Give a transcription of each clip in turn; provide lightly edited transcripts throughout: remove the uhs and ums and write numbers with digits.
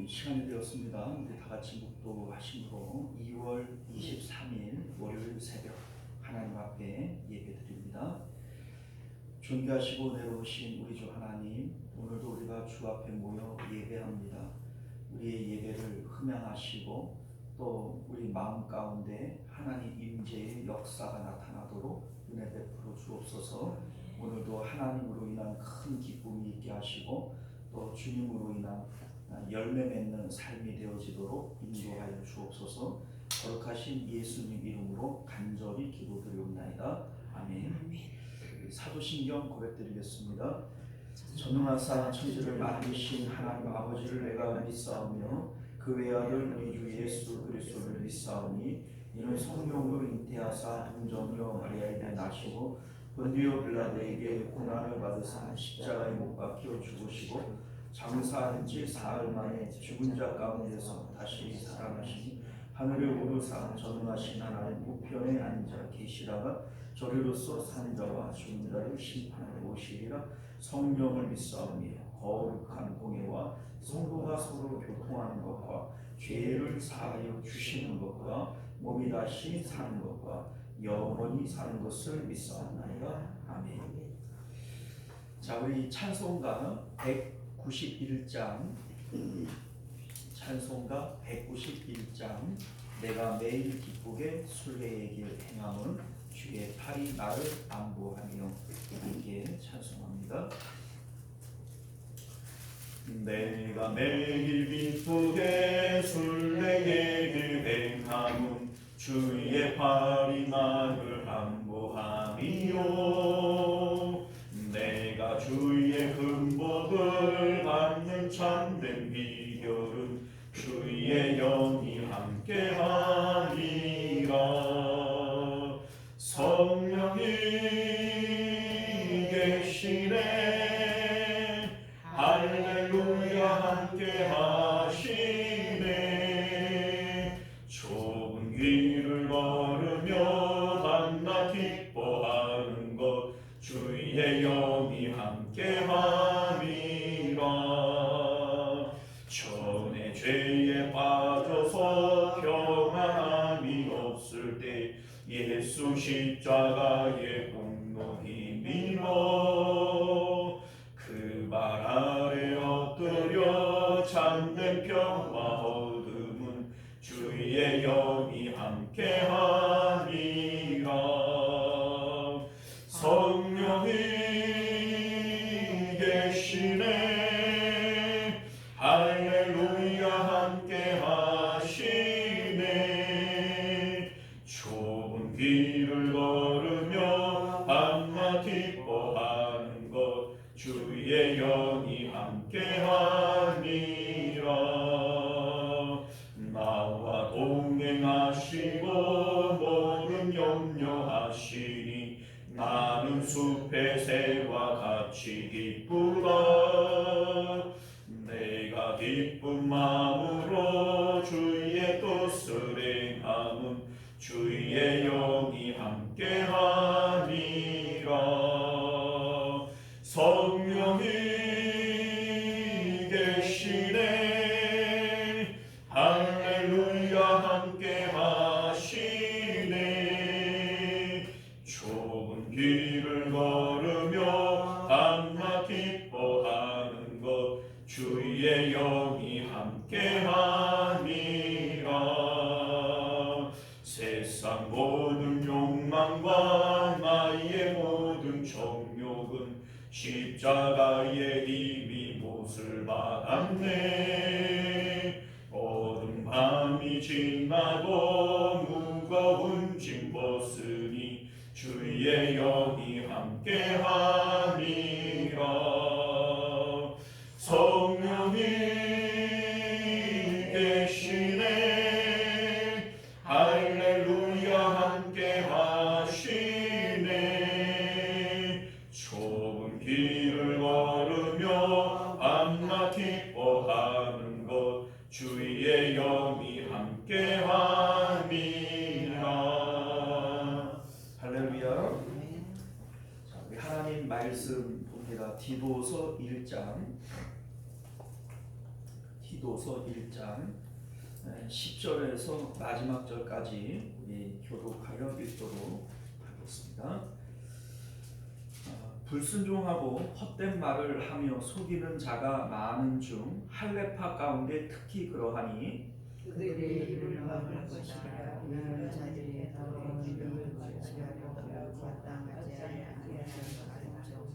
시간이 되었습니다. 우리 다 같이 묵도하심으로 2월 23일 월요일 새벽 하나님 앞에 예배드립니다. 존귀하시고 내려오신 우리 주 하나님, 오늘도 우리가 주 앞에 모여 예배합니다. 우리의 예배를 흠양하시고 또 우리 마음 가운데 하나님 임재의 역사가 나타나도록 은혜 베풀어 주옵소서. 오늘도 하나님으로 인한 큰 기쁨이 있게 하시고 또 주님으로 인한 열매 맺는 삶이 되어지도록 인도하여 주옵소서. 거룩하신 예수님 이름으로 간절히 기도드리옵나이다. 아멘. 사도신경 고백드리겠습니다. 전능하사 천지를 만드신 하나님 아버지를 내가 믿사오며 그 외아들 우리 주 예수 그리스도를 믿사오니 이는 성령으로 잉태하사 동정녀 마리아에게 나시고 본디오 빌라도에게 고난을 받으사 십자가에 못 박혀 죽으시고 장사한 지 사흘 만에 죽은 자 가운데서 다시 살아나시니 하늘에 오르사 전능하신 하나님 우편에 앉아 계시다가 저리로서 사는 자와 죽은 자를 심판하러 오시리라. 성령을 믿사오며 거룩한 공예와 성도가 서로 교통하는 것과 죄를 사하여 주시는 것과 몸이 다시 사는 것과 영원히 사는 것을 믿사옵나이다. 아멘. 자, 우리 찬송가 191장 찬송가 191장 내가 매일 기쁘게 순례의 길 행함은 주의 팔이 나를 안보하며 함께 찬송합니다. 내가 매일 기쁘게 순례의 길 행함은 주의 팔이 나를 안보하며 내가 주의 흠복을 받는 참된 비결은 주의 영이 함께하니라. 성령이 계시네 할렐루야 함께하시네. 좁은 길을 걸으며 밤낮 기뻐하는 것 주의 영이 함께함이라. 전에 죄에 빠져서 평안함이 없을 때 예수 십자가의 공로 힘입어 그 발 아래 엎드려 참된 평화 얻음은 주의 영이 함께하니라. 성령이 계시네 할렐루야 함께하시네. 좁은 길을 걸으며 밤낮 기뻐하는 것 주의 영이 함께하니라. 나와 동행하시고 모든 염려하시니 나는 숲의 새와 같이 기쁘다. 내가 기쁜 마음으로 주의 뜻을 행함은 주의 영이 함께하니라. 성령이 계시네 할렐루야 함께하시네. 좁은 길을 걸으며 밤낮 기뻐하는 것 주의 영이 함께하니라. 세상 모든 욕망과 나의 모든 정욕은 십자가에 이미 못을 박았네. 어두운 밤이 지나고 무거운 짐 벗으니 주의 영이 함께하니라. 성령이 계시네 할렐루야 함께하시네. 좁은 길을 걸으며 밤낮 기뻐하는 것 주의 영이 함께하니라. 할렐루야. 자, 우리 하나님 말씀 봅니다. 디도서 1장 디도서 1장 10절에서 마지막 절까지 우리 교독하여 읽도록 하겠습니다. 불순종하고 헛된 말을 하며 속이는 자가 많은 중 할례파 가운데 특히 그러하니 그들의 입을 막을 것이라. 이는 자들이 더러운 이름을 받지하려고 마땅하지 아니하는 가르쳐서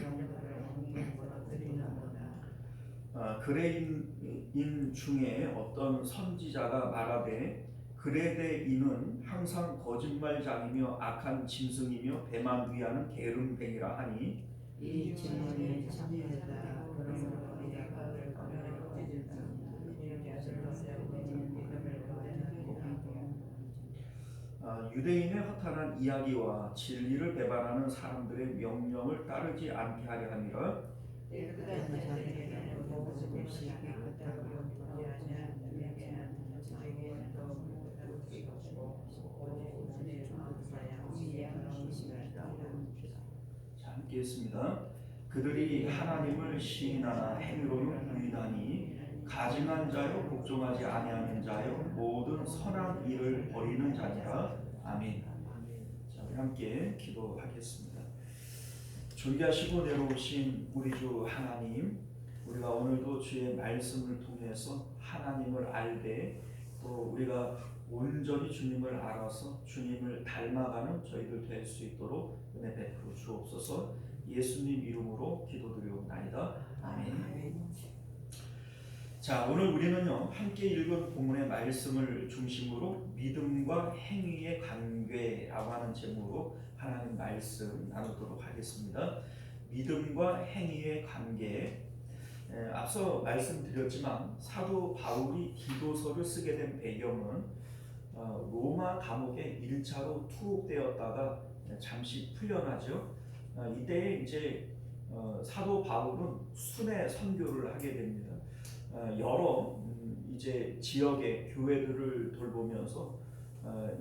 영들을 옮겨 드리는구나. 그레인 중에 어떤 선지자가 말하되 그레데인은 항상 거짓말장이며 악한 짐승이며 배만 위하는 게으름뱅이라 하니 이 질문이 참되다. 그러므로 내가 그를 꺼내고 유대인의 허탄한 이야기와 진리를 배반하는 사람들의 명령을 따르지 않게 하려 함이라. 깨끗한 자들에게는 모든 것이 깨끗하고 불의하냐 내게는 자기는 더 묻히고 오직 마사야 위하는 것이다. 자, 함께 했습니다. 그들이 하나님을 시인하나 행위로는 부인하니 가증한 자요 복종하지 아니하는 자요 모든 선한 일을 버리는 자니라. 아멘. 자, 우리 함께 기도하겠습니다. 존귀하시고 내려오신 우리 주 하나님, 우리가 오늘도 주의 말씀을 통해서 하나님을 알되 또 우리가 온전히 주님을 알아서 주님을 닮아가는 저희들 될 수 있도록 은혜 베풀어 주옵소서. 예수님 이름으로 기도드리옵나이다. 아멘. 자, 오늘 우리는요 함께 읽은 본문의 말씀을 중심으로 믿음과 행위의 관계라고 하는 제목으로 하나님 말씀 나누도록 하겠습니다. 믿음과 행위의 관계. 앞서 말씀드렸지만 사도 바울이 디도서를 쓰게 된 배경은 로마 감옥에 1차로 투옥되었다가 잠시 풀려나죠. 이때 이제 사도 바울은 순회 선교를 하게 됩니다. 여러 이제 지역의 교회들을 돌보면서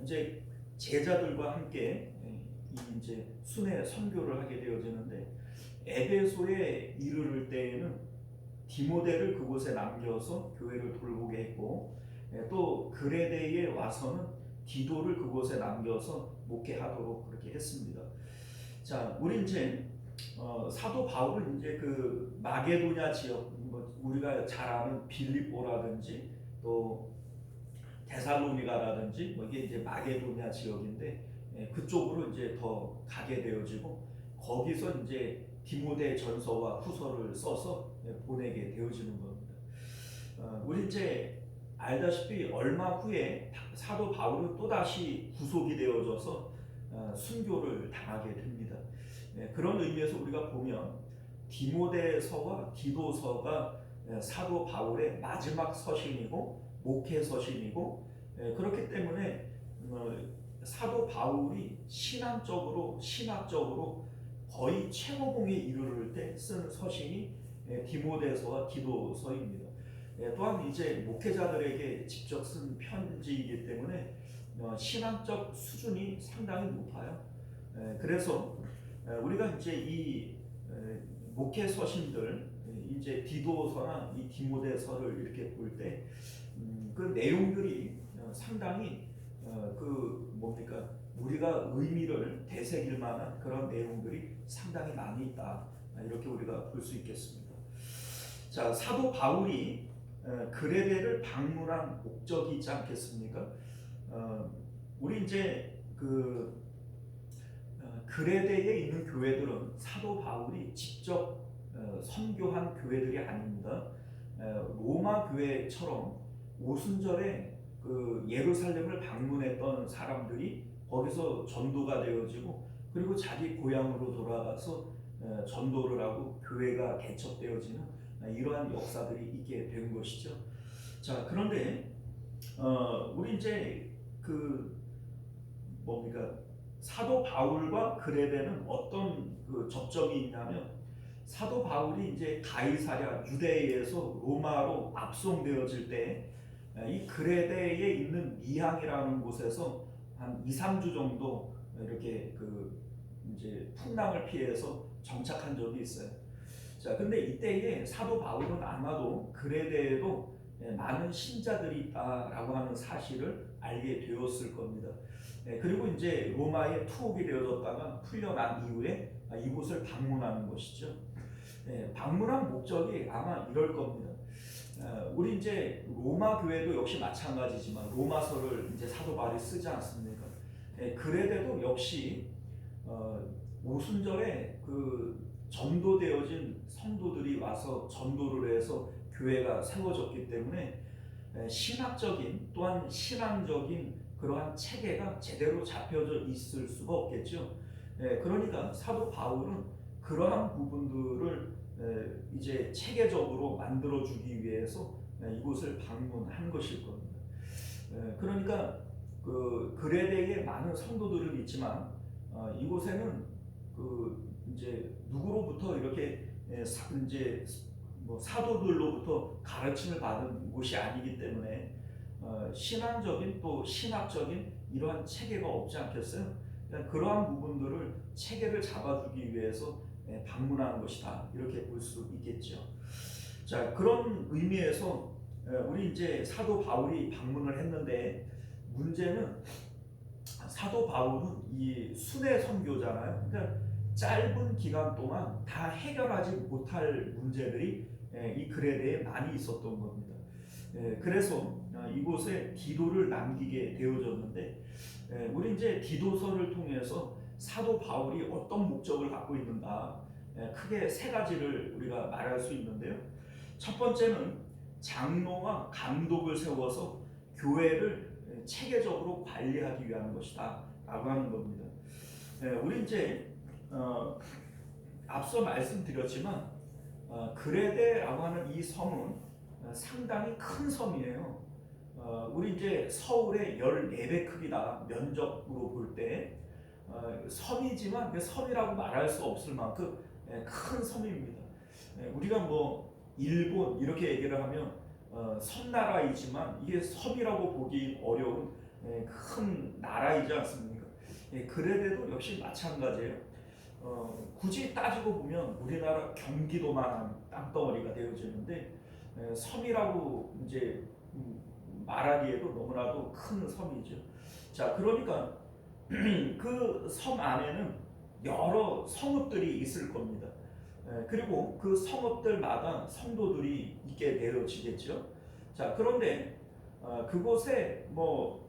이제 제자들과 함께 이제 순회 선교를 하게 되어지는데 에베소에 이르를 때에는 디모데를 그곳에 남겨서 교회를 돌보게 했고 또 그레데에 와서는 디도를 그곳에 남겨서 목회하도록 그렇게 했습니다. 자, 우리 이제 사도 바울은 이제 그 마게도냐 지역, 우리가 잘 아는 빌립보라든지 또 데살로니가라든지 이게 이제 마게도냐 지역인데 그쪽으로 이제 더 가게 되어지고 거기서 이제 디모데 전서와 후서를 써서 보내게 되어지는 겁니다. 우리 이제 알다시피 얼마 후에 사도 바울은 또 다시 구속이 되어져서 순교를 당하게 됩니다. 그런 의미에서 우리가 보면 디모데서와 디도서가 사도 바울의 마지막 서신이고 목회 서신이고 그렇기 때문에 사도 바울이 신학적으로 거의 최고봉에 이르를 때 쓴 서신이 디모데서와 디도서입니다. 또한 이제 목회자들에게 직접 쓴 편지이기 때문에 신학적 수준이 상당히 높아요. 그래서 우리가 이제 이 목회 서신들 이제 디도서나 이 디모데서를 이렇게 볼 때 그 내용들이 상당히 우리가 의미를 되새길 만한 그런 내용들이 상당히 많이 있다, 이렇게 우리가 볼 수 있겠습니다. 자, 사도 바울이 그레데를 방문한 목적이 있지 않겠습니까? 우리 이제 그레데에 있는 교회들은 사도 바울이 직접 선교한 교회들이 아닙니다. 로마 교회처럼 오순절에 예루살렘을 방문했던 사람들이 거기서 전도가 되어지고 그리고 자기 고향으로 돌아가서 전도를 하고 교회가 개척되어지는 이러한 역사들이 있게 된 것이죠. 자, 그런데 우리 이제 사도 바울과 그레데는 어떤 접점이 있냐면 사도 바울이 이제 가이사랴 유대에서 로마로 압송되어질 때 이 그레데에 있는 미항이라는 곳에서 한 2-3주 정도 이렇게 이제 풍랑을 피해서 정착한 적이 있어요. 자, 근데 이때에 사도 바울은 아마도 그레데에도 많은 신자들이 있다라고 하는 사실을 알게 되었을 겁니다. 그리고 이제 로마에 투옥이 되어졌다가 풀려난 이후에 이곳을 방문하는 것이죠. 방문한 목적이 아마 이럴 겁니다. 우리 이제 로마 교회도 역시 마찬가지지만 로마서를 이제 사도 바울이 쓰지 않습니까? 그래도 역시 오순절에 그 전도되어진 성도들이 와서 전도를 해서 교회가 세워졌기 때문에 신학적인 또한 신앙적인 그러한 체계가 제대로 잡혀져 있을 수가 없겠죠. 그러니까 사도 바울은 그러한 부분들을 이제 체계적으로 만들어주기 위해서 이곳을 방문한 것일 겁니다. 그러니까 그 그레데에 많은 성도들은 있지만 이곳에는 그 이제 누구로부터 이렇게 이제 뭐 사도들로부터 가르침을 받은 곳이 아니기 때문에 신앙적인 또 신학적인 이러한 체계가 없지 않겠어요? 그러니까 그러한 부분들을 체계를 잡아주기 위해서 방문하는 것이다 이렇게 볼 수 있겠죠. 자, 그런 의미에서 우리 이제 사도 바울이 방문을 했는데 문제는 사도 바울은 이 순회 선교잖아요. 그러니까 짧은 기간 동안 다 해결하지 못할 문제들이 이 그레데에 많이 있었던 겁니다. 그래서 이곳에 디도를 남기게 되어졌는데 우리 이제 디도서를 통해서 사도 바울이 어떤 목적을 갖고 있는가 크게 세 가지를 우리가 말할 수 있는데요. 첫 번째는 장로와 감독을 세워서 교회를 체계적으로 관리하기 위한 것이다 라고 하는 겁니다. 우리 이제 앞서 말씀드렸지만 그레데라고 하는 이 섬은 상당히 큰 섬이에요. 우리 이제 서울의 14배 크기다 면적으로 볼 때 섬이지만 그 섬이라고 말할 수 없을 만큼 큰 섬입니다. 우리가 뭐 일본 이렇게 얘기를 하면 섬나라이지만 이게 섬이라고 보기 어려운 큰 나라이지 않습니까? 그래도 역시 마찬가지예요. 굳이 따지고 보면 우리나라 경기도만한 땅덩어리가 되어지는데 섬이라고 이제 말하기에도 너무나도 큰 섬이죠. 자, 그러니까 그 섬 안에는 여러 성읍들이 있을 겁니다. 그리고 그 성읍들마다 성도들이 있게 되어지겠죠. 자, 그런데 그곳에 뭐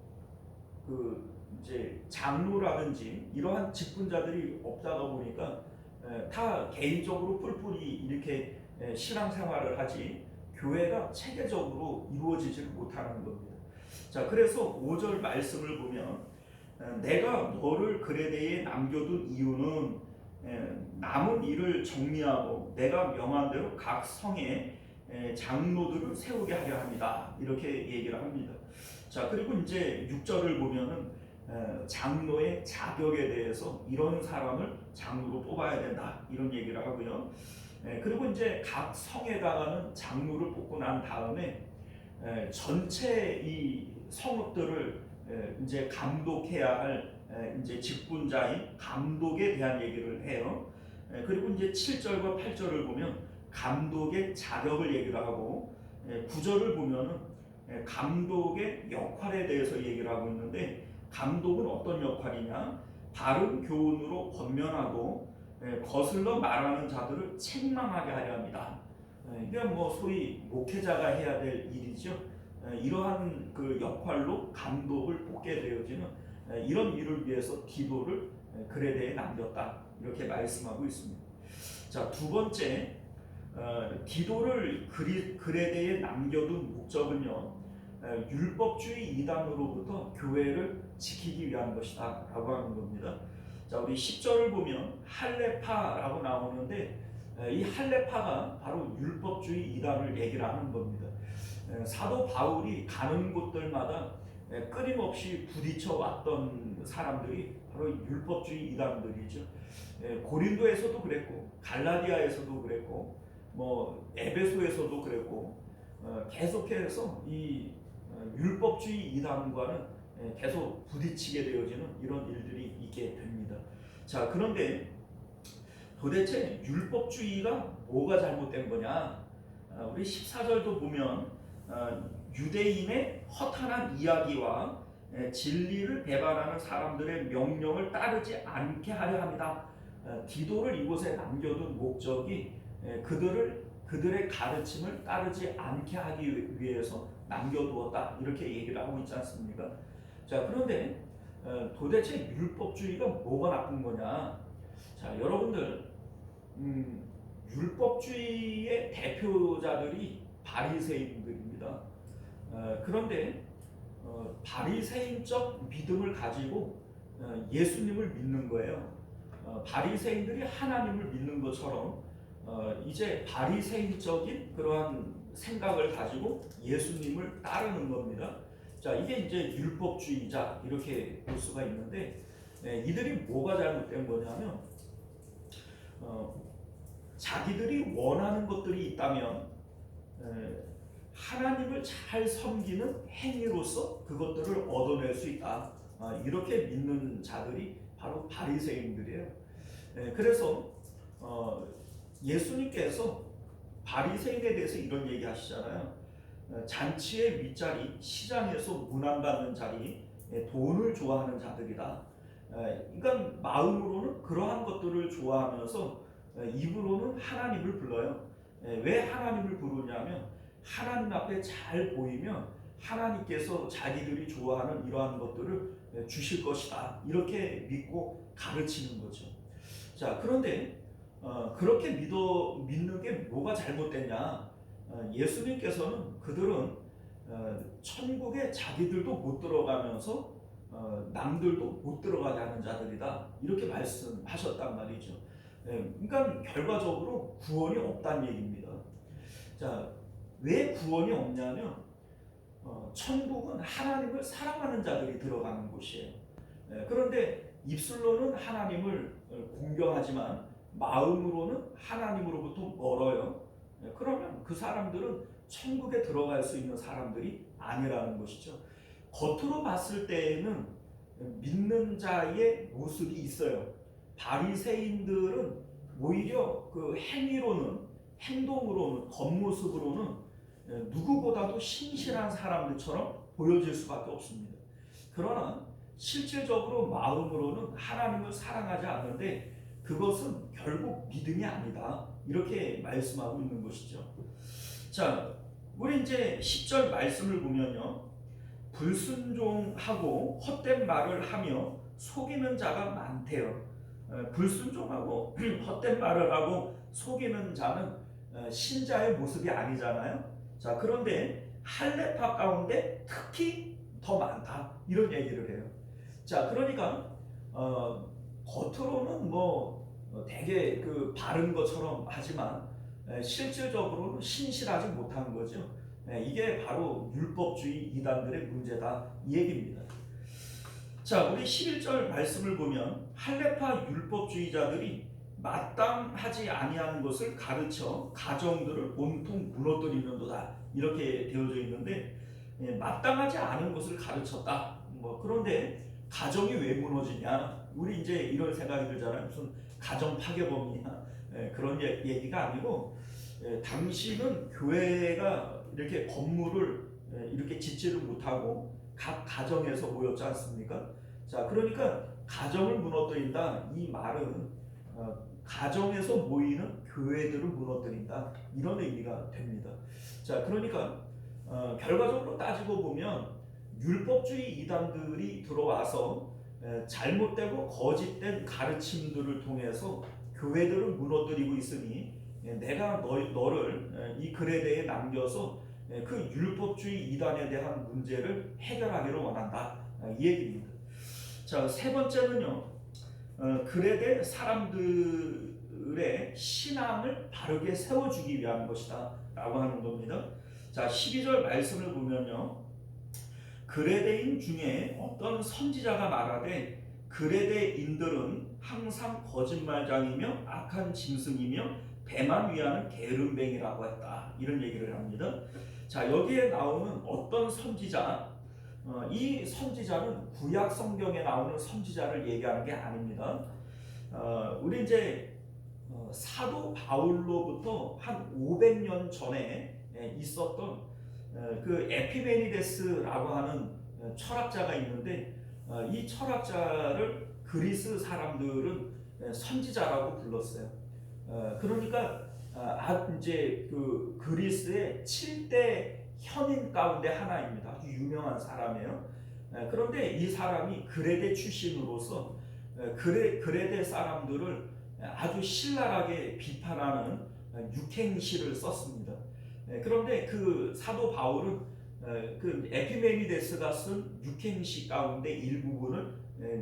그 이제 장로라든지 이러한 직분자들이 없다가 보니까 다 개인적으로 뿔뿔이 이렇게 신앙생활을 하지 교회가 체계적으로 이루어지지 못하는 겁니다. 자, 그래서 5절 말씀을 보면 내가 너를 그레데에 남겨둔 이유는 남은 일을 정리하고 내가 명한 대로 각 성에 장로들을 세우게 하려 합니다. 이렇게 얘기를 합니다. 자, 그리고 이제 6절을 보면은 장로의 자격에 대해서 이런 사람을 장로로 뽑아야 된다 이런 얘기를 하고요. 그리고 이제 각 성에다가는 장로를 뽑고 난 다음에 전체 이 성읍들을 이제 감독해야 할 이제 직분자인 감독에 대한 얘기를 해요. 그리고 이제 7절과 8절을 보면 감독의 자격을 얘기를 하고 9절을 보면은 감독의 역할에 대해서 얘기를 하고 있는데 감독은 어떤 역할이냐? 바른 교훈으로 권면하고 거슬러 말하는 자들을 책망하게 하려 합니다. 이게 뭐 소위 목회자가 해야 될 일이죠. 이러한 그 역할로 감독을 뽑게 되어지는 이런 일을 위해서 디도를 그레데에 남겼다 이렇게 말씀하고 있습니다. 자, 두 번째 디도를 그레데에 남겨둔 목적은요 율법주의 이단으로부터 교회를 지키기 위한 것이다 라고 하는 겁니다. 자, 우리 10절을 보면 할레파라고 나오는데 이 할레파가 바로 율법주의 이단을 얘기를 하는 겁니다. 사도 바울이 가는 곳들마다 끊임없이 부딪혀 왔던 사람들이 바로 율법주의 이단들이죠. 고린도에서도 그랬고 갈라디아에서도 그랬고 뭐 에베소에서도 그랬고 계속해서 이 율법주의 이단과는 계속 부딪히게 되어지는 이런 일들이 있게 됩니다. 자, 그런데 도대체 율법주의가 뭐가 잘못된 거냐? 우리 14절도 보면 유대인의 허탄한 이야기와 진리를 배반하는 사람들의 명령을 따르지 않게 하려 합니다. 디도를 이곳에 남겨둔 목적이 그들의 가르침을 따르지 않게 하기 위해서 남겨두었다, 이렇게 얘기를 하고 있지 않습니까? 자, 그런데 도대체 율법주의가 뭐가 나쁜 거냐? 자, 여러분들, 율법주의의 대표자들이 바리새인들입니다. 그런데 바리새인적 믿음을 가지고 예수님을 믿는 거예요. 바리새인들이 하나님을 믿는 것처럼 이제 바리새인적인 그러한 생각을 가지고 예수님을 따르는 겁니다. 자, 이게 이제 율법주의자, 이렇게 볼 수가 있는데, 이들이 뭐가 잘못된 거냐면 자기들이 원하는 것들이 있다면 하나님을 잘 섬기는 행위로서 그것들을 얻어낼 수 있다, 이렇게 믿는 자들이 바로 바리새인들이에요. 그래서 예수님께서 바리새인에 대해서 이런 얘기 하시잖아요. 잔치의 윗자리, 시장에서 문안받는 자리, 돈을 좋아하는 자들이다. 그러니까 마음으로는 그러한 것들을 좋아하면서 입으로는 하나님을 불러요. 왜 하나님을 부르냐면 하나님 앞에 잘 보이면 하나님께서 자기들이 좋아하는 이러한 것들을 주실 것이다, 이렇게 믿고 가르치는 거죠. 자, 그런데 그렇게 믿는 게 뭐가 잘못됐냐? 예수님께서는 그들은 천국에 자기들도 못 들어가면서 남들도 못 들어가게 하는 자들이다, 이렇게 말씀하셨단 말이죠. 그러니까 결과적으로 구원이 없다는 얘기입니다. 자, 왜 구원이 없냐면 천국은 하나님을 사랑하는 자들이 들어가는 곳이에요. 그런데 입술로는 하나님을 공경하지만 마음으로는 하나님으로부터 멀어요. 그러면 그 사람들은 천국에 들어갈 수 있는 사람들이 아니라는 것이죠. 겉으로 봤을 때에는 믿는 자의 모습이 있어요. 바리새인들은 오히려 그 행위로는, 행동으로는, 겉모습으로는 누구보다도 신실한 사람들처럼 보여질 수밖에 없습니다. 그러나 실질적으로 마음으로는 하나님을 사랑하지 않는데 그것은 결국 믿음이 아니다, 이렇게 말씀하고 있는 것이죠. 자, 우리 이제 10절 말씀을 보면요, 불순종하고 헛된 말을 하며 속이는 자가 많대요. 불순종하고 헛된 말을 하고 속이는 자는 신자의 모습이 아니잖아요. 자, 그런데 할례파 가운데 특히 더 많다, 이런 얘기를 해요. 자, 그러니까 겉으로는 되게 그 바른 것처럼 하지만 실질적으로는 신실하지 못한 거죠. 이게 바로 율법주의 이단들의 문제다, 이 얘기입니다. 자, 우리 11절 말씀을 보면 할례파 율법주의자들이 마땅하지 아니한 것을 가르쳐 가정들을 온통 무너뜨리는도다, 이렇게 되어져 있는데, 마땅하지 않은 것을 가르쳤다. 그런데 가정이 왜 무너지냐? 우리 이제 이런 생각이 들잖아요. 무슨 가정 파괴범이냐? 그런 얘기가 아니고, 당시는 교회가 이렇게 건물을 이렇게 짓지를 못하고 각 가정에서 모였지 않습니까? 자, 그러니까 가정을 무너뜨린다, 이 말은 가정에서 모이는 교회들을 무너뜨린다, 이런 의미가 됩니다. 자, 그러니까 결과적으로 따지고 보면 율법주의 이단들이 들어와서 잘못되고 거짓된 가르침들을 통해서 교회들을 무너뜨리고 있으니 내가 너를 이 글에 대해 남겨서 그 율법주의 이단에 대한 문제를 해결하기를 원한다, 이 얘기입니다. 자, 세 번째는요, 글에 대해 사람들의 신앙을 바르게 세워주기 위한 것이다 라고 하는 겁니다. 자, 12절 말씀을 보면요, 그레데인 중에 어떤 선지자가 말하되 그레데인들은 항상 거짓말장이며 악한 짐승이며 배만 위하는 게으름뱅이라고 했다, 이런 얘기를 합니다. 자, 여기에 나오는 어떤 선지자, 이 선지자는 구약 성경에 나오는 선지자를 얘기하는 게 아닙니다. 우리 이제 사도 바울로부터 한 500년 전에 있었던 그 에피메니데스라고 하는 철학자가 있는데 이 철학자를 그리스 사람들은 선지자라고 불렀어요. 그러니까 이제 그 그리스의 7대 현인 가운데 하나입니다. 아주 유명한 사람이에요. 그런데 이 사람이 그레데 출신으로서 그레데 사람들을 아주 신랄하게 비판하는 육행시를 썼습니다. 그런데 그 사도 바울은 그 에피메니데스가 쓴 육행시 가운데 일부분을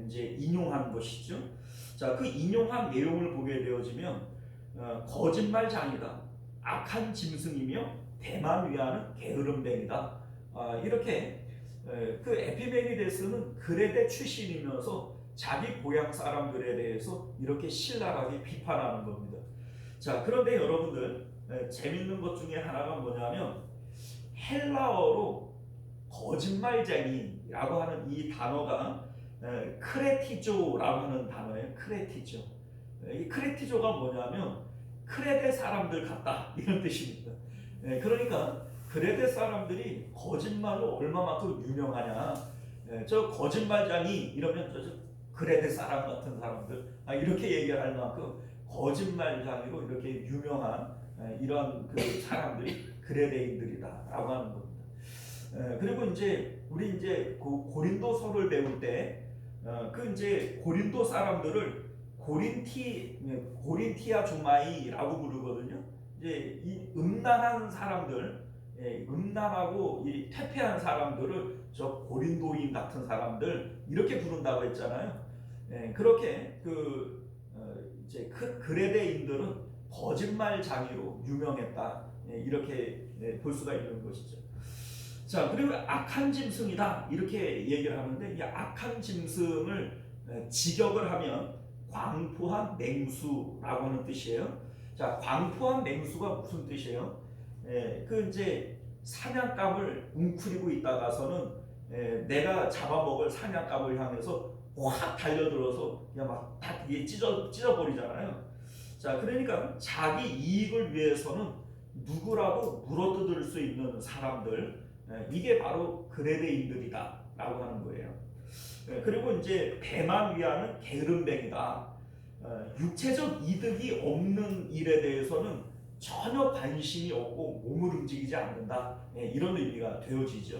이제 인용한 것이죠. 자, 그 인용한 내용을 보게 되어지면 거짓말장이다, 악한 짐승이며 대만 위하는 게으름뱅이다. 이렇게 그 에피메니데스는 그레데 출신이면서 자기 고향 사람들에 대해서 이렇게 신랄하게 비판하는 겁니다. 자, 그런데 여러분들 재밌는 것 중에 하나가 뭐냐면 헬라어로 거짓말쟁이라고 하는 이 단어가 크레티조라고 하는 단어예요. 크레티조. 이 크레티조가 뭐냐면 크레데 사람들 같다 이런 뜻입니다. 그러니까 그레데 사람들이 거짓말로 얼마만큼 유명하냐. 저 거짓말쟁이 이러면 저 그레데 사람 같은 사람들 이렇게 얘기할 만큼 거짓말쟁이로 이렇게 유명한 이런 그 사람들이 그레데인들이다라고 하는 겁니다. 그리고 이제 우리 이제 그 고린도서를 배울 때 그 이제 고린도 사람들을 고린티아 주마이라고 부르거든요. 이제 이 음란한 사람들, 음란하고 이 퇴폐한 사람들을 저 고린도인 같은 사람들 이렇게 부른다고 했잖아요. 그렇게 그 이제 그레데인들은 거짓말장이로 유명했다. 이렇게 볼 수가 있는 것이죠. 자, 그리고 악한 짐승이다 이렇게 얘기를 하는데 이 악한 짐승을 직역을 하면 광포한 맹수라고 하는 뜻이에요. 자, 광포한 맹수가 무슨 뜻이에요? 그 이제 사냥감을 웅크리고 있다가서는 내가 잡아먹을 사냥감을 향해서 확 달려들어서 그냥 막 다 찢어버리잖아요. 자, 그러니까 자기 이익을 위해서는 누구라도 물어뜯을 수 있는 사람들, 이게 바로 그레데인들이다라고 하는 거예요. 그리고 이제 배만 위하는 게으름뱅이다. 육체적 이득이 없는 일에 대해서는 전혀 관심이 없고 몸을 움직이지 않는다. 이런 의미가 되어지죠.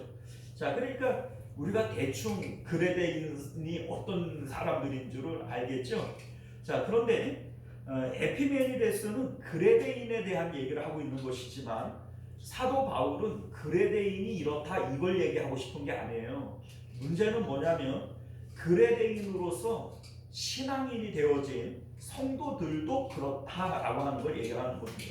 자, 그러니까 우리가 대충 그레데인이 어떤 사람들인 줄을 알겠죠. 자, 그런데 에피메니데스는 그레데인에 대한 얘기를 하고 있는 것이지만 사도 바울은 그레데인이 이렇다 이걸 얘기하고 싶은 게 아니에요. 문제는 뭐냐면 그레데인으로서 신앙인이 되어진 성도들도 그렇다라고 하는 걸 얘기하는 겁니다.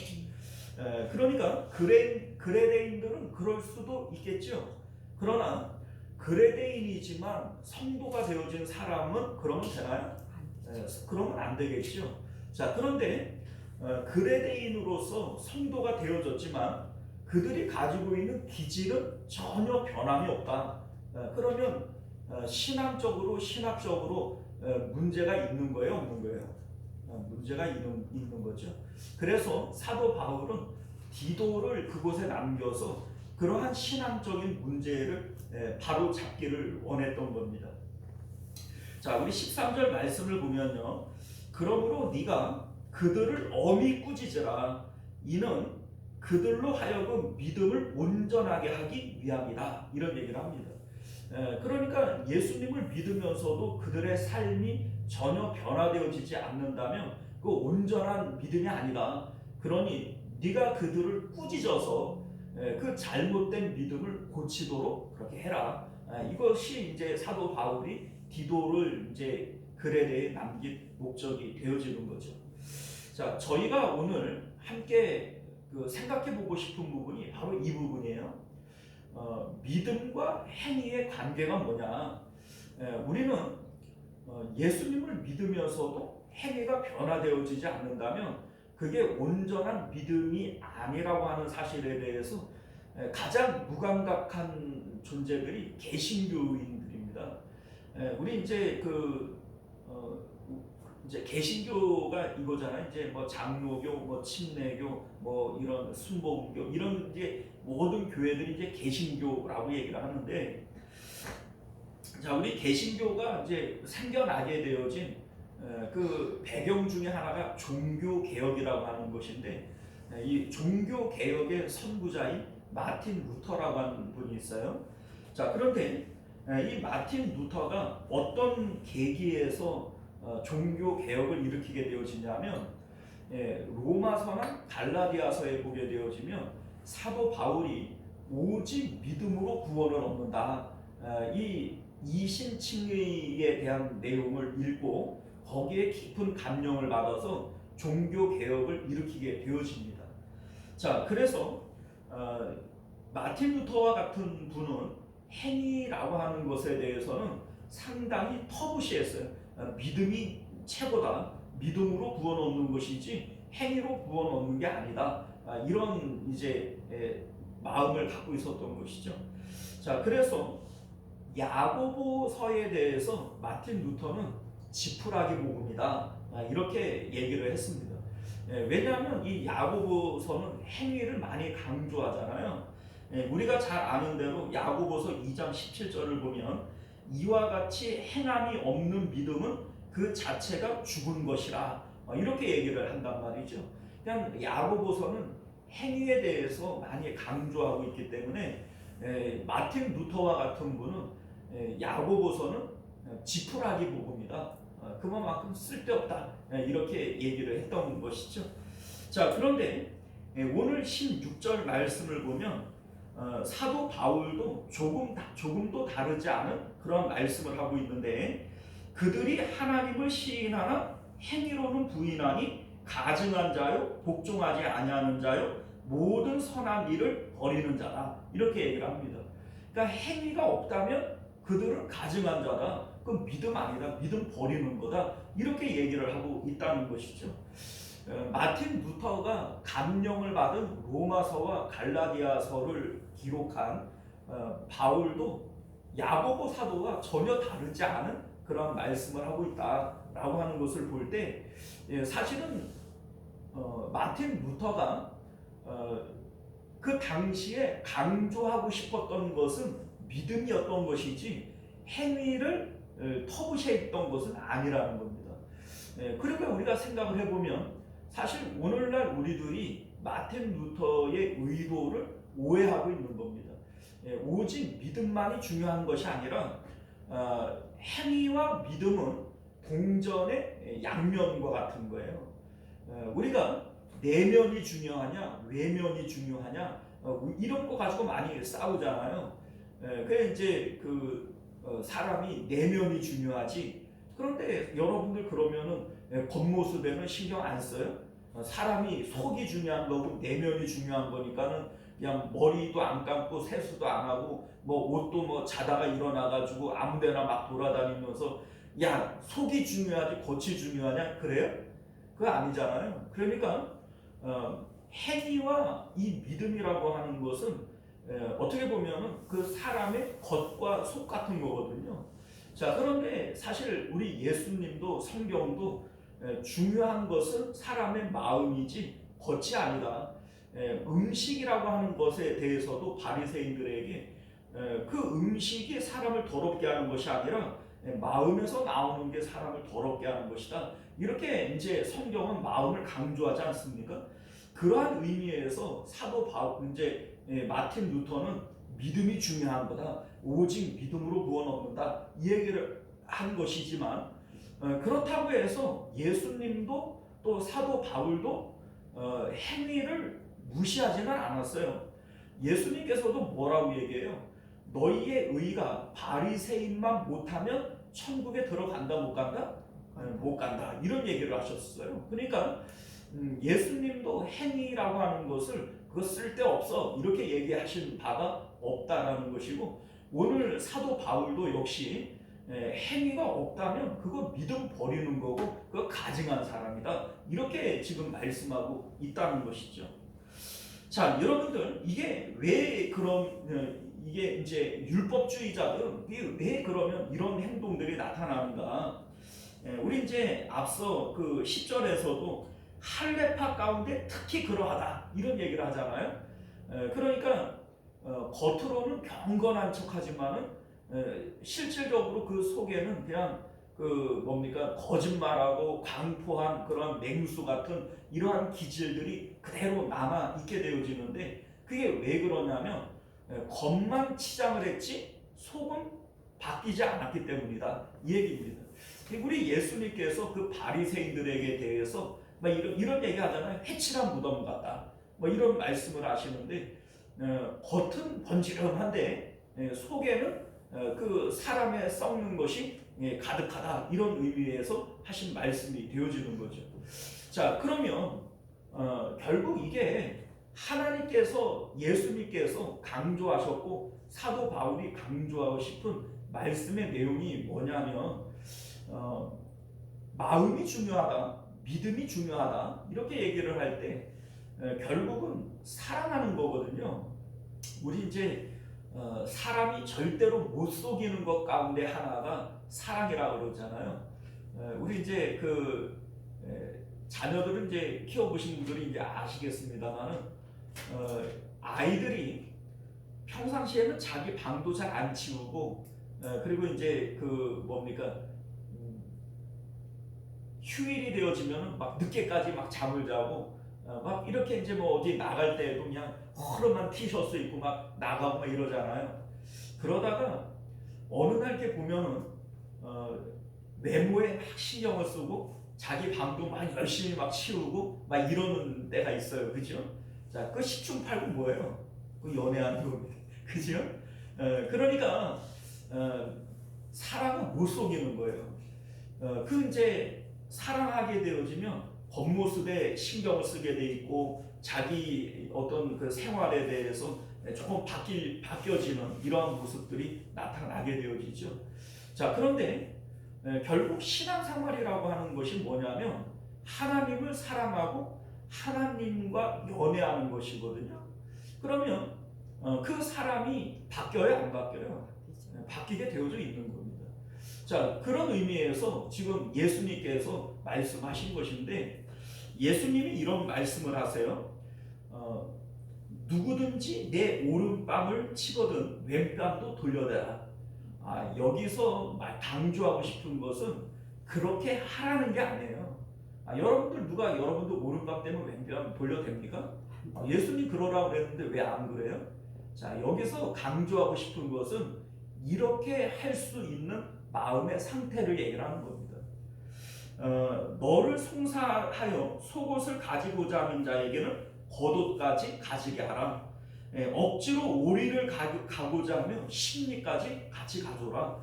그러니까 그레데인들은 그럴 수도 있겠죠. 그러나 그레데인이지만 성도가 되어진 사람은 그러면 되나요? 그러면 안 되겠죠. 자, 그런데 그레데인으로서 성도가 되어졌지만 그들이 가지고 있는 기질은 전혀 변함이 없다. 그러면 신학적으로 문제가 있는 거예요, 없는 거예요? 문제가 있는 거죠. 그래서 사도 바울은 디도를 그곳에 남겨서 그러한 신앙적인 문제를 바로 잡기를 원했던 겁니다. 자, 우리 13절 말씀을 보면요. 그러므로 네가 그들을 엄히 꾸짖으라. 이는 그들로 하여금 믿음을 온전하게 하기 위함이다. 이런 얘기를 합니다. 그러니까 예수님을 믿으면서도 그들의 삶이 전혀 변화되어지지 않는다면 그 온전한 믿음이 아니다. 그러니 네가 그들을 꾸짖어서 그 잘못된 믿음을 고치도록 그렇게 해라. 이것이 이제 사도 바울이 디도를 이제 그레데에 남긴 목적이 되어지는 거죠. 자, 저희가 오늘 함께 생각해보고 싶은 부분이 바로 이 부분이에요. 믿음과 행위의 관계가 뭐냐? 우리는 예수님을 믿으면서도 행위가 변화되어지지 않는다면 그게 온전한 믿음이 아니라고 하는 사실에 대해서 가장 무감각한 존재들이 개신교인들입니다. 우리 이제 이제 개신교가 이거잖아요. 이제 뭐 장로교, 뭐 침례교, 뭐 이런 순복음교 이런 이제 모든 교회들이 이제 개신교라고 얘기를 하는데, 자, 우리 개신교가 이제 생겨나게 되어진 그 배경 중에 하나가 종교 개혁이라고 하는 것인데, 이 종교 개혁의 선구자인 마틴 루터라고 하는 분이 있어요. 자, 그런데 이 마틴 루터가 어떤 계기에서 종교 개혁을 일으키게 되어지냐면, 로마서나 갈라디아서에 보게 되어지면 사도 바울이 오직 믿음으로 구원을 얻는다, 이 이신칭의에 대한 내용을 읽고 거기에 깊은 감명을 받아서 종교 개혁을 일으키게 되어집니다. 자, 그래서 마틴 루터와 같은 분은 행위라고 하는 것에 대해서는 상당히 터부시했어요. 믿음이 최고다. 믿음으로 구원 얻는 것이지 행위로 구원 얻는 게 아니다. 이런 이제 마음을 갖고 있었던 것이죠. 자, 그래서 야고보서에 대해서 마틴 루터는 지푸라기 복음이다, 이렇게 얘기를 했습니다. 왜냐하면 이 야고보서는 행위를 많이 강조하잖아요. 우리가 잘 아는 대로 야고보서 2장 17절을 보면 이와 같이 행함이 없는 믿음은 그 자체가 죽은 것이라, 이렇게 얘기를 한단 말이죠. 그냥 야고보서는 행위에 대해서 많이 강조하고 있기 때문에 마틴 루터와 같은 분은 야고보서는 지푸라기 복음이다, 그만큼 쓸데없다, 이렇게 얘기를 했던 것이죠. 자, 그런데 오늘 16절 말씀을 보면 사도 바울도 조금도 다르지 않은 그런 말씀을 하고 있는데, 그들이 하나님을 시인하나 행위로는 부인하니 가증한 자요 복종하지 아니하는 자요 모든 선한 일을 버리는 자다, 이렇게 얘기를 합니다. 그러니까 행위가 없다면 그들은 가증한 자다, 그건 믿음 아니다, 믿음 버리는 거다, 이렇게 얘기를 하고 있다는 것이죠. 마틴 루터가 감명을 받은 로마서와 갈라디아서를 기록한 바울도 야고보 사도와 전혀 다르지 않은 그런 말씀을 하고 있다라고 하는 것을 볼 때, 사실은 마틴 루터가 그 당시에 강조하고 싶었던 것은 믿음이었던 것이지 행위를 터부시했던 것은 아니라는 겁니다. 그러니까 우리가 생각을 해보면 사실 오늘날 우리들이 마틴 루터의 의도를 오해하고 있는 겁니다. 오직 믿음만이 중요한 것이 아니라 행위와 믿음은 동전의 양면과 같은 거예요. 우리가 내면이 중요하냐 외면이 중요하냐, 이런 거 가지고 많이 싸우잖아요. 그래 이제 사람이 내면이 중요하지. 그런데 여러분들 그러면은 겉모습에는 신경 안 써요? 사람이 속이 중요한 거고 내면이 중요한 거니까는 그냥 머리도 안 감고 세수도 안 하고 뭐 옷도 뭐 자다가 일어나가지고 아무데나 막 돌아다니면서 야 속이 중요하지 겉이 중요하냐 그래요? 그거 아니잖아요. 그러니까 행위와 이 믿음이라고 하는 것은 어떻게 보면은 그 사람의 겉과 속 같은 거거든요. 자, 그런데 사실 우리 예수님도 성경도 중요한 것은 사람의 마음이지 겉이 아니다. 음식이라고 하는 것에 대해서도 바리새인들에게 그 음식이 사람을 더럽게 하는 것이 아니라 마음에서 나오는 게 사람을 더럽게 하는 것이다, 이렇게 이제 성경은 마음을 강조하지 않습니까? 그러한 의미에서 사도 바울 이제 마틴 루터는 믿음이 중요한 거다, 오직 믿음으로 구원 얻는다, 이 얘기를 한 것이지만 그렇다고 해서 예수님도 또 사도 바울도 행위를 무시하지는 않았어요. 예수님께서도 뭐라고 얘기해요? 너희의 의가 바리새인만 못하면 천국에 들어간다 못 간다? 못 간다, 이런 얘기를 하셨어요. 그러니까 예수님도 행위라고 하는 것을 그거 쓸데없어 이렇게 얘기하신 바가 없다라는 것이고, 오늘 사도 바울도 역시 행위가 없다면 그거 믿음 버리는 거고 그거 가증한 사람이다, 이렇게 지금 말씀하고 있다는 것이죠. 자, 여러분들 이게 왜 이게 이제 율법주의자들은 이게 왜 그러면 이런 행동들이 나타나는가? 우리 이제 앞서 그 10절에서도 할례파 가운데 특히 그러하다 이런 얘기를 하잖아요. 그러니까 겉으로는 경건한 척하지만은 실질적으로 그 속에는 그냥 그 뭡니까 거짓말하고 광포한 그런 맹수 같은 이러한 기질들이 그대로 남아 있게 되어지는데 그게 왜 그러냐면 겉만 치장을 했지 속은 바뀌지 않았기 때문이다 이 얘기입니다. 우리 예수님께서 그 바리새인들에게 대해서 막 이런 얘기 하잖아요. 회칠한 무덤 같다 뭐 이런 말씀을 하시는데 겉은 번지런한데 속에는 그 사람의 썩는 것이 가득하다 이런 의미에서 하신 말씀이 되어지는 거죠. 자 그러면 결국 이게 하나님께서 예수님께서 강조하셨고 사도 바울이 강조하고 싶은 말씀의 내용이 뭐냐면 마음이 중요하다, 믿음이 중요하다 이렇게 얘기를 할 때 결국은 사랑하는 거거든요. 우리 이제 사람이 절대로 못 속이는 것 가운데 하나가 사랑이라고 그러잖아요. 우리 이제 그 자녀들은 이제 키워보신 분들이 이제 아시겠습니다만은 아이들이 평상시에는 자기 방도 잘 안 치우고 그리고 이제 그 뭡니까 휴일이 되어지면 막 늦게까지 막 잠을 자고 막 이렇게 이제 뭐 어디 나갈 때도 그냥 허름한 티셔츠 입고 막 나가고 막 이러잖아요. 그러다가 어느 날 이렇게 보면은 외모에 막 신경을 쓰고 자기 방도 막 열심히 막 치우고 막 이러는 때가 있어요. 그죠? 자, 그 10중 8구 뭐예요? 그 연애하는 거. 그죠? 그러니까 사랑은 못 속이는 거예요. 그 이제 사랑하게 되어지면 겉모습에 신경을 쓰게 돼 있고 자기 어떤 그 생활에 대해서 조금 바뀌어지는 이러한 모습들이 나타나게 되어지죠. 자 그런데 결국 신앙생활이라고 하는 것이 뭐냐면 하나님을 사랑하고 하나님과 연애하는 것이거든요. 그러면 그 사람이 바뀌어요 안 바뀌어요? 바뀌게 되어져 있는 겁니다. 자 그런 의미에서 지금 예수님께서 말씀하신 것인데 예수님이 이런 말씀을 하세요. 누구든지 내 오른뺨을 치거든 왼뺨도 돌려대라. 여기서 강조하고 싶은 것은 그렇게 하라는 게 아니에요. 여러분들 누가 여러분도 오른뺨 때문에 왼뺨 돌려댑니까? 예수님 그러라고 그랬는데 왜 안 그래요? 자 여기서 강조하고 싶은 것은 이렇게 할 수 있는 마음의 상태를 얘기하는 겁니다. 너를 송사하여 속옷을 가지고자 하는 자에게는 겉옷까지 가지게 하라. 억지로 오리를 가고자 하면 심리까지 같이 가져라.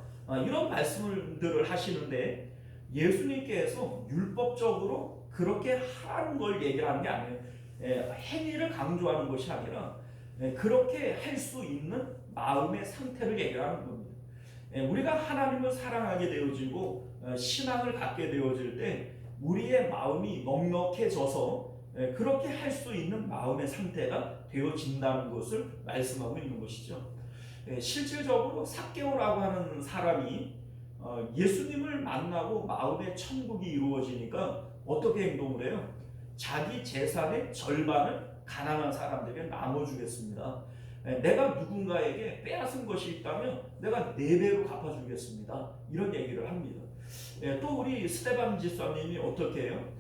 이런 말씀들을 하시는데 예수님께서 율법적으로 그렇게 하라는 걸 얘기하는 게 아니에요. 행위를 강조하는 것이 아니라 그렇게 할 수 있는 마음의 상태를 얘기하는 겁니다. 우리가 하나님을 사랑하게 되어지고 신앙을 갖게 되어질 때 우리의 마음이 넉넉해져서 그렇게 할 수 있는 마음의 상태가 되어진다는 것을 말씀하고 있는 것이죠. 실질적으로 삭개오라고 하는 사람이 예수님을 만나고 마음의 천국이 이루어지니까 어떻게 행동을 해요? 자기 재산의 절반을 가난한 사람들에게 나눠주겠습니다. 내가 누군가에게 빼앗은 것이 있다면 내가 4배로 갚아주겠습니다. 이런 얘기를 합니다. 또 우리 스테반 집사님이 어떻게 해요?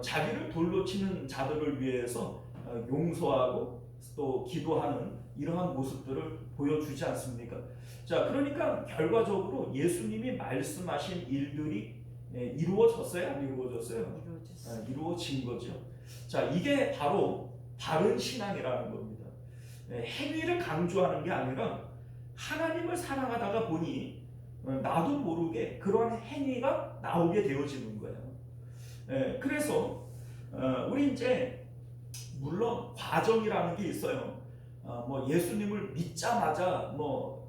자기를 돌로 치는 자들을 위해서 용서하고 또 기도하는 이러한 모습들을 보여주지 않습니까? 자, 그러니까 결과적으로 예수님이 말씀하신 일들이 이루어졌어요? 안 이루어졌어요? 이루어진 거죠. 자, 이게 바로 바른 신앙이라는 겁니다. 행위를 강조하는 게 아니라 하나님을 사랑하다가 보니 나도 모르게 그러한 행위가 나오게 되어지는 거예요. 그래서 우리 이제 물론 과정이라는 게 있어요. 뭐 예수님을 믿자마자 뭐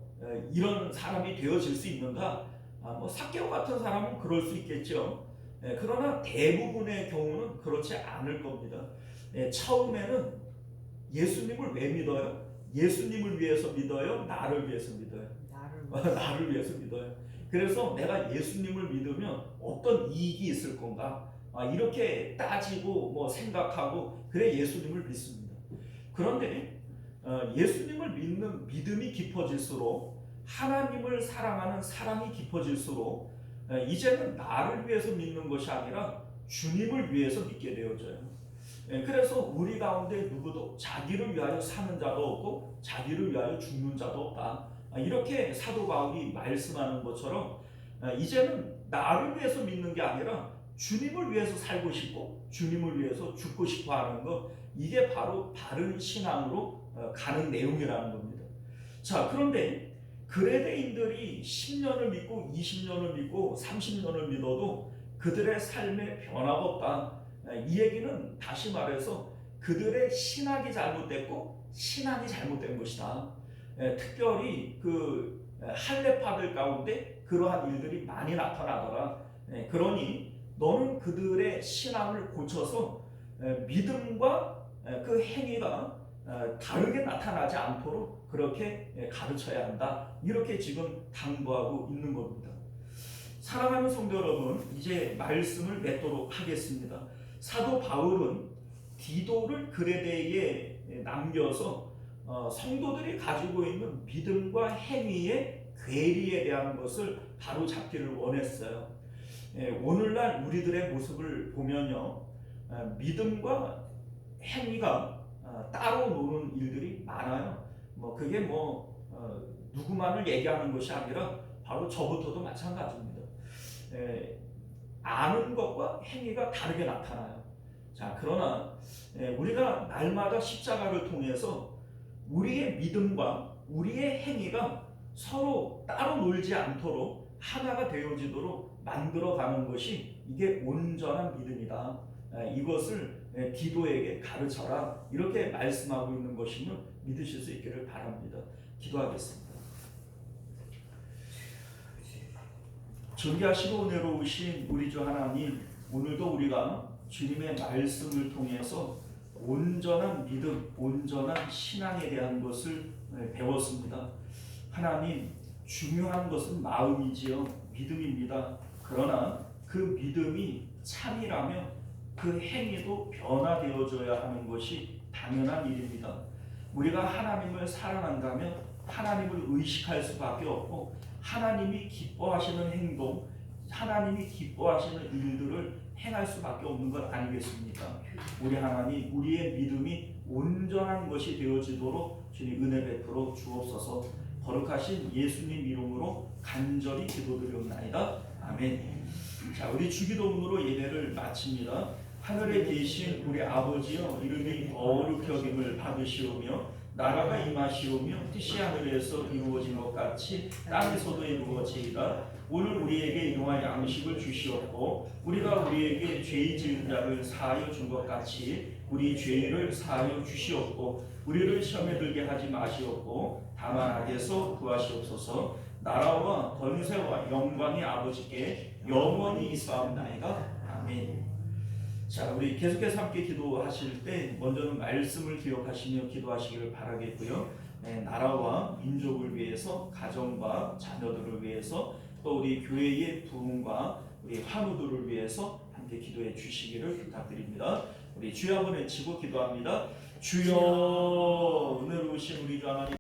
이런 사람이 되어질 수 있는가? 뭐 삭개오 같은 사람은 그럴 수 있겠죠. 그러나 대부분의 경우는 그렇지 않을 겁니다. 처음에는 예수님을 왜 믿어요? 예수님을 위해서 믿어요? 나를 위해서 믿어요? 나를 위해서 믿어요. 그래서 내가 예수님을 믿으면 어떤 이익이 있을 건가? 이렇게 따지고 뭐 생각하고 그래 예수님을 믿습니다. 그런데 예수님을 믿는 믿음이 깊어질수록 하나님을 사랑하는 사랑이 깊어질수록 이제는 나를 위해서 믿는 것이 아니라 주님을 위해서 믿게 되어져요. 그래서 우리 가운데 누구도 자기를 위하여 사는 자도 없고 자기를 위하여 죽는 자도 없다. 이렇게 사도 바울이 말씀하는 것처럼 이제는 나를 위해서 믿는 게 아니라 주님을 위해서 살고 싶고 주님을 위해서 죽고 싶어 하는 것, 이게 바로 바른 신앙으로 가는 내용이라는 겁니다. 자, 그런데 그레데인들이 10년을 믿고 20년을 믿고 30년을 믿어도 그들의 삶에 변화가 없다. 이 얘기는 다시 말해서 그들의 신학이 잘못됐고 신앙이 잘못된 것이다. 특별히 그 할례파들 가운데 그러한 일들이 많이 나타나더라. 그러니 너는 그들의 신앙을 고쳐서 믿음과 그 행위가 다르게 나타나지 않도록 그렇게 가르쳐야 한다. 이렇게 지금 당부하고 있는 겁니다. 사랑하는 성도 여러분, 이제 말씀을 맺도록 하겠습니다. 사도 바울은 디도를 그레데에 남겨서 성도들이 가지고 있는 믿음과 행위의 괴리에 대한 것을 바로잡기를 원했어요. 오늘날 우리들의 모습을 보면요, 믿음과 행위가 따로 노는 일들이 많아요. 그게 누구만을 얘기하는 것이 아니라 바로 저부터도 마찬가지입니다. 아는 것과 행위가 다르게 나타나요. 자, 그러나 우리가 날마다 십자가를 통해서 우리의 믿음과 우리의 행위가 서로 따로 놀지 않도록 하나가 되어지도록 만들어가는 것이 이게 온전한 믿음이다. 이것을 디도에게 가르쳐라. 이렇게 말씀하고 있는 것임을 믿으실 수 있기를 바랍니다. 기도하겠습니다. 존귀하시고 은혜로우신 우리 주 하나님, 오늘도 우리가 주님의 말씀을 통해서 온전한 믿음, 온전한 신앙에 대한 것을 배웠습니다. 하나님, 중요한 것은 마음이지요, 믿음입니다. 그러나 그 믿음이 참이라면 그 행위도 변화되어져야 하는 것이 당연한 일입니다. 우리가 하나님을 사랑한다면 하나님을 의식할 수밖에 없고, 하나님이 기뻐하시는 행동, 하나님이 기뻐하시는 일들을 행할 수밖에 없는 것 아니겠습니까? 우리 하나님, 우리의 믿음이 온전한 것이 되어지도록 주님 은혜 베풀어 주옵소서. 거룩하신 예수님 이름으로 간절히 기도드리옵나이다. 아멘. 자, 우리 주기도문으로 예배를 마칩니다. 하늘에 계신 우리 아버지여, 이름이 거룩히 여김을 받으시오며 나라가 임하시오며 뜻이 하늘에서 이루어진 것 같이 땅에서도 이루어지이다. 오늘 우리에게 일용할 양식을 주시옵고 우리가 우리에게 죄 지은 자를 사하여 준 것 같이 우리 죄를 사하여 주시옵고 우리를 시험에 들게 하지 마시옵고 다만 악에서 구하시옵소서. 나라와 권세와 영광이 아버지께 영원히 있사옵나이다. 아멘. 자, 우리 계속해서 함께 기도하실 때 먼저는 말씀을 기억하시며 기도하시기를 바라겠고요. 나라와 민족을 위해서, 가정과 자녀들을 위해서, 또 우리 교회의 부흥과 우리 환우들을 위해서 함께 기도해 주시기를 부탁드립니다. 우리 주여 한번 외치고 기도합니다. 주여, 은혜로우신 우리 주 하나님,